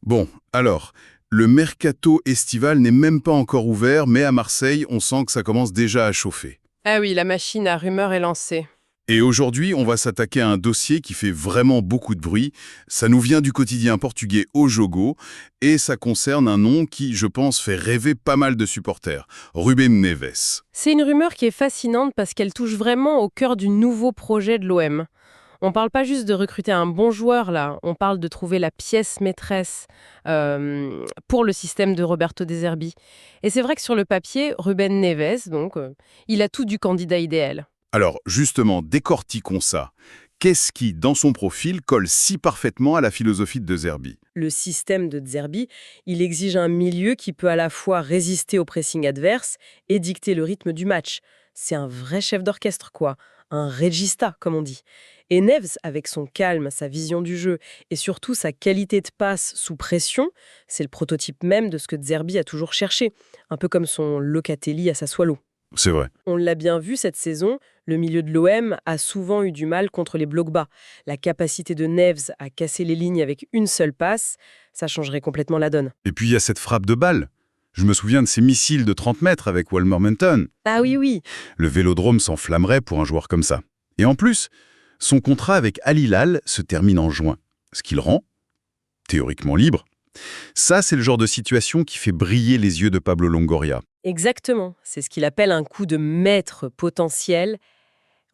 Bon, alors, le mercato estival n'est même pas encore ouvert, mais à Marseille, on sent que ça commence déjà à chauffer. Ah oui, la machine à rumeurs est lancée. Et aujourd'hui, on va s'attaquer à un dossier qui fait vraiment beaucoup de bruit. Ça nous vient du quotidien portugais O Jogo, et ça concerne un nom qui, je pense, fait rêver pas mal de supporters, Ruben Neves. C'est une rumeur qui est fascinante parce qu'elle touche vraiment au cœur du nouveau projet de l'OM. On parle pas juste de recruter un bon joueur là, on parle de trouver la pièce maîtresse pour le système de Roberto De Zerbi. Et c'est vrai que sur le papier, Ruben Neves, donc, il a tout du candidat idéal. Alors, justement, décortiquons ça. Qu'est-ce qui, dans son profil, colle si parfaitement à la philosophie de Zerbi? Le système de Zerbi, il exige un milieu qui peut à la fois résister au pressing adverse et dicter le rythme du match. C'est un vrai chef d'orchestre, quoi. Un regista, comme on dit. Et Neves, avec son calme, sa vision du jeu et surtout sa qualité de passe sous pression, c'est le prototype même de ce que Zerbi a toujours cherché. Un peu comme son Locatelli à Sassuolo. C'est vrai. On l'a bien vu cette saison, le milieu de l'OM a souvent eu du mal contre les blocs bas. La capacité de Neves à casser les lignes avec une seule passe, ça changerait complètement la donne. Et puis, il y a cette frappe de balle. Je me souviens de ces missiles de 30 mètres avec Wolverhampton. Ah oui, oui. Le Vélodrome s'enflammerait pour un joueur comme ça. Et en plus, son contrat avec Al Hilal se termine en juin, ce qui le rend, théoriquement libre. Ça, c'est le genre de situation qui fait briller les yeux de Pablo Longoria. Exactement. C'est ce qu'il appelle un coup de maître potentiel.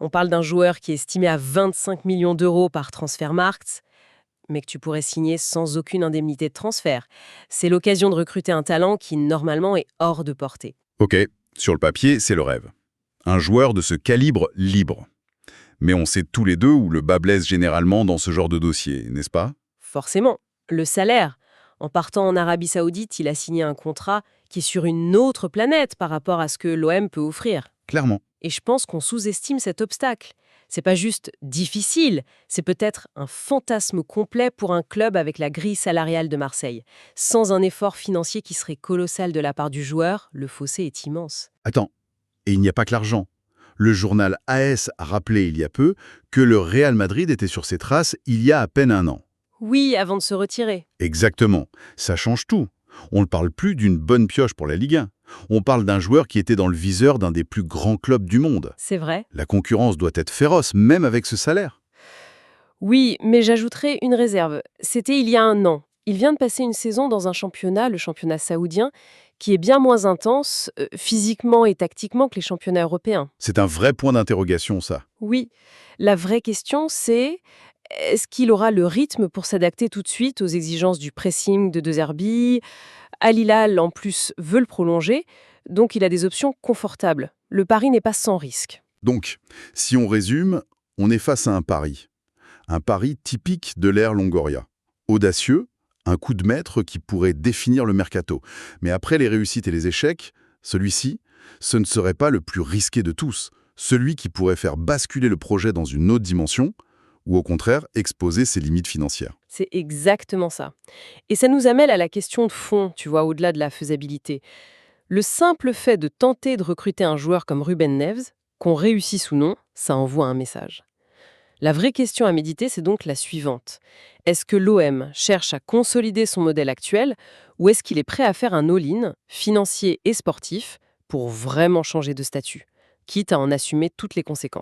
On parle d'un joueur qui est estimé à 25 millions d'euros par Transfermarkt, mais que tu pourrais signer sans aucune indemnité de transfert. C'est l'occasion de recruter un talent qui, normalement, est hors de portée. Ok, sur le papier, c'est le rêve. Un joueur de ce calibre libre. Mais on sait tous les deux où le bas blesse généralement dans ce genre de dossier, n'est-ce pas? Forcément, le salaire. En partant en Arabie Saoudite, il a signé un contrat qui est sur une autre planète par rapport à ce que l'OM peut offrir. Clairement. Et je pense qu'on sous-estime cet obstacle. C'est pas juste difficile, c'est peut-être un fantasme complet pour un club avec la grille salariale de Marseille. Sans un effort financier qui serait colossal de la part du joueur, le fossé est immense. Attends, et il n'y a pas que l'argent. Le journal AS a rappelé il y a peu que le Real Madrid était sur ses traces il y a à peine un an. Oui, avant de se retirer. Exactement. Ça change tout. On ne parle plus d'une bonne pioche pour la Ligue 1. On parle d'un joueur qui était dans le viseur d'un des plus grands clubs du monde. C'est vrai. La concurrence doit être féroce, même avec ce salaire. Oui, mais j'ajouterai une réserve. C'était il y a un an. Il vient de passer une saison dans un championnat, le championnat saoudien, qui est bien moins intense, physiquement et tactiquement que les championnats européens. C'est un vrai point d'interrogation, ça. Oui, la vraie question c'est, est-ce qu'il aura le rythme pour s'adapter tout de suite aux exigences du pressing de De Zerbi? Al Hilal, en plus, veut le prolonger, donc il a des options confortables. Le pari n'est pas sans risque. Donc, si on résume, on est face à un pari. Un pari typique de l'ère Longoria. Audacieux, un coup de maître qui pourrait définir le mercato. Mais après les réussites et les échecs, celui-ci, ce ne serait pas le plus risqué de tous. Celui qui pourrait faire basculer le projet dans une autre dimension, ou au contraire, exposer ses limites financières. C'est exactement ça. Et ça nous amène à la question de fond, tu vois, au-delà de la faisabilité. Le simple fait de tenter de recruter un joueur comme Ruben Neves, qu'on réussisse ou non, ça envoie un message. La vraie question à méditer, c'est donc la suivante. Est-ce que l'OM cherche à consolider son modèle actuel ou est-ce qu'il est prêt à faire un all-in, financier et sportif, pour vraiment changer de statut, quitte à en assumer toutes les conséquences?